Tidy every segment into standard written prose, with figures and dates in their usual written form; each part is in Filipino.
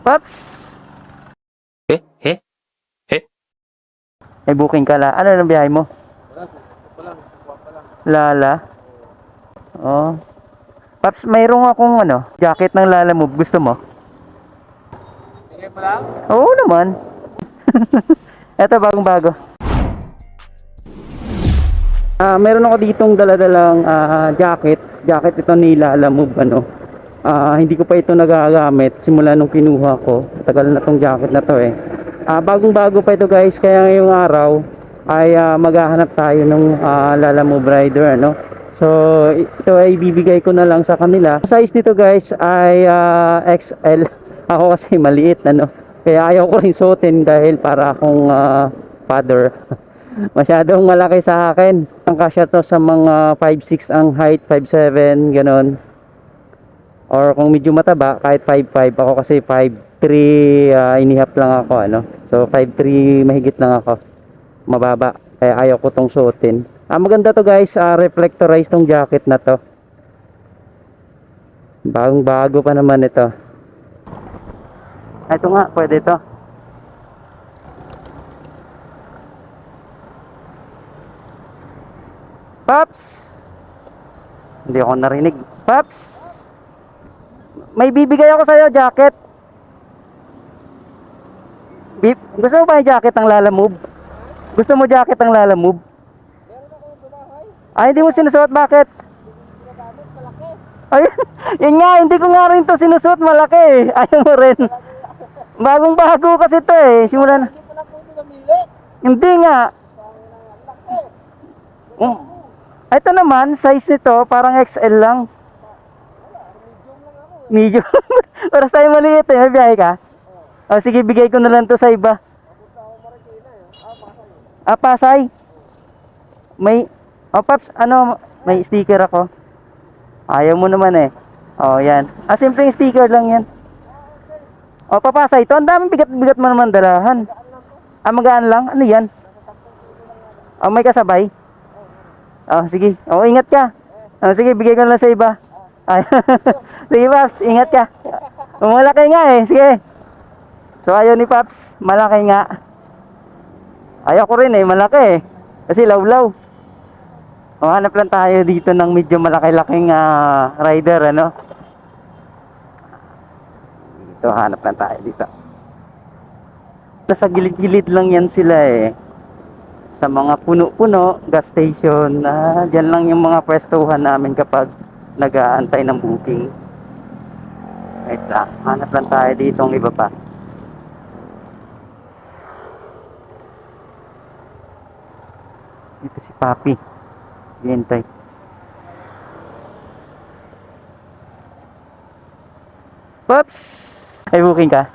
Paps! Eh? Eh? Eh? May booking ka la. Ano ang biyahe mo? Lala? Oh. Paps, mayroong akong jacket ng Lala Move. Gusto mo? Bigay mo lang? Oo naman. Eto, bagong bago. Meron ako ditong daladalang jacket. Jacket ito ni Lala Move, hindi ko pa ito nagagamit simula nung kinuha ko. Tagal na tong jacket na to eh. Bagong bago pa ito guys, kaya ngayong araw ay maghahanap tayo ng Lala Move rider, So ito ay bibigay ko na lang sa kanila. Size nito guys ay XL. Ako kasi maliit, kaya ayaw ko rin suotin dahil para akong father. Masyadong malaki sa akin. Ang kasya to sa mga 5'6 ang height, 5'7 ganon. Or kung medyo mataba, kahit 5'5. Ako kasi 5'3 inihap lang ako, So 5'3 mahigit lang ako. Mababa. Kaya ayaw ko tong suotin. Maganda to guys, reflectorized tong jacket na to. Bagong bago pa naman ito. Ito nga, pwede to. Paps! Hindi ako narinig. Paps! May bibigay ako sa'yo, jacket. Gusto mo ba yung jacket ng Lala Move? Gusto mo jacket ng Lala Move? Meron ako yung babahay. Hindi mo sinusuot, bakit? Ginagamit, malaki. Ay, yun nga, hindi ko nga rin to sinusuot, malaki eh. Ayaw mo rin. Bagong bago kasi to eh. Simulan. Hindi ko lang pwede mamili. Hindi nga. Laki. Ito naman, size nito, parang XL lang. Medium. Oras tayo maliit eh, may biyahe ka? Sige, bigay ko na lang to sa iba. Papunta ako Marikina eh. Pasay. Pasay. May, Paps, may sticker ako. Ayaw mo naman eh. Yan. Simpleng sticker lang yan. Papasay to. Ang daming bigat-bigat mo naman dalahan. Magaan lang. Ano yan? May kasabay? Sige. Ingat ka. Sige, bigay ko na lang sa iba. Sige, Paps, ingat ka. Malaki nga eh. Sige. So, ayaw ni Paps. Malaki nga. Ayaw ko rin eh. Malaki eh. Kasi lawlaw. Hanap lang tayo dito ng medyo malaki-laking rider, Dito, hanap lang tayo dito. Nasa gilid-gilid lang yan sila eh. Sa mga puno-puno, gas station, dyan lang yung mga pwestuhan namin kapag nag-aantay ng booking. Wait lang, hanap lang tayo dito ng iba pa. Dito si Papi. Hintay. Pops! May booking ka?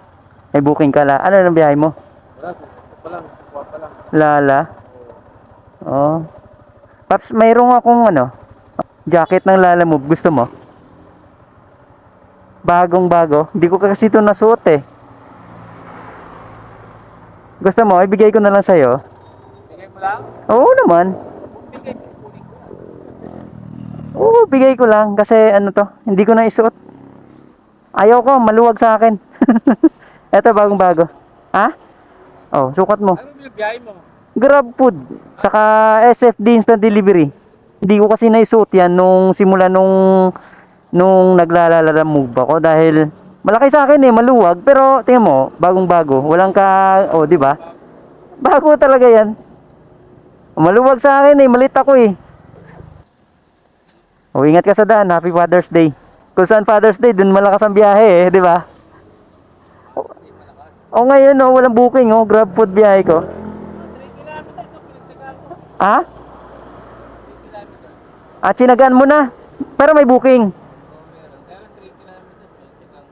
May booking ka la. Ano ang biyahe mo? Wala, pa lang. Kuha pa lang. Lala? Pops, mayroong akong jacket ng Lala Move. Gusto mo? Bagong bago. Hindi ko kasi ito nasuot eh. Gusto mo? Ibigay ko na lang sa'yo. Bigay mo lang? Oo naman. Bigay mo. Kunin ko. Oo, bigay ko lang. Kasi hindi ko na isuot. Ayaw ko, maluwag sa akin. Eto, bagong bago. Ha? Sukat mo. Ano yung biyahe mo? Grab food. Saka SFD instant delivery. Hindi ko kasi naisuot yan simula nung naglalala move ako dahil malaki sa akin eh, maluwag, pero tingnan mo, bagong bago. Walang di ba? Bago talaga yan. Maluwag sa akin eh, malit ako eh. Ingat ka sa daan. Happy Father's Day. Kung saan Father's Day, dun malakas ang biyahe eh, di ba? Ngayon walang booking Grab food biyahe ko. 3 kilometers ang pinagtagal ko. Ha? 3 kilometers. Tsinagaan mo na. Pero may booking. Meron. Pero 3 kilometers pinagtagal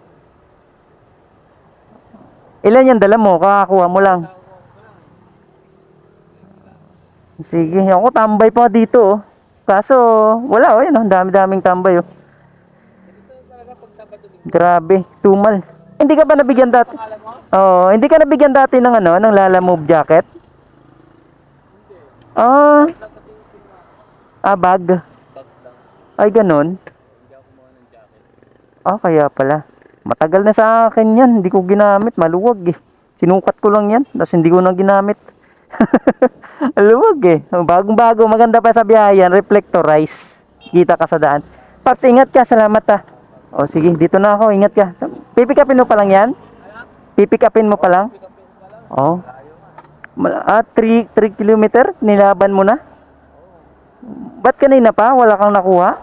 ko. Ilan yan dala mo? Kakakuha mo lang. Sige, ako tambay pa dito Kaso, wala yan ang dami-daming tambay Dito talaga pag Sabado din. Grabe, tumal. Hindi ka ba nabigyan dati? Pangalan mo? Hindi ka nabigyan dati ng ng Lala Move jacket? Hindi. Bag. Bag lang. Ay, ganun. Hindi ako kumuha ng jacket. Kaya pala. Matagal na sa akin yan. Hindi ko ginamit. Maluwag eh. Sinukat ko lang yan. Tapos hindi ko na ginamit. Maluwag eh. Bagong-bago. Maganda pa sa biyahe yan. Reflectorize. Kita ka sa daan. Paps, ingat ka. Salamat ah. O sige, dito na ako. Ingat ka. Pipick upin mo pa lang yan? Pipick upin mo pa lang? Oo. 3 kilometer? Nilaban mo na? Ba't kanina pa? Wala kang nakuha?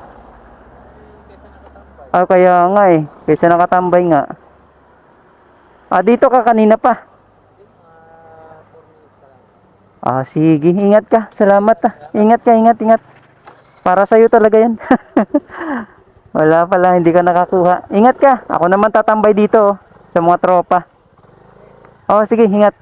Ah, kaya nga eh. Kaysa nakatambay nga. Ah, dito ka kanina pa. Ah, sige. Ingat ka. Salamat ah. Ingat ka, ingat. Para sa'yo talaga yan. Wala pala, hindi ka nakakuha. Ingat ka. Ako naman tatambay dito oh, sa mga tropa. Oh, sige, ingat.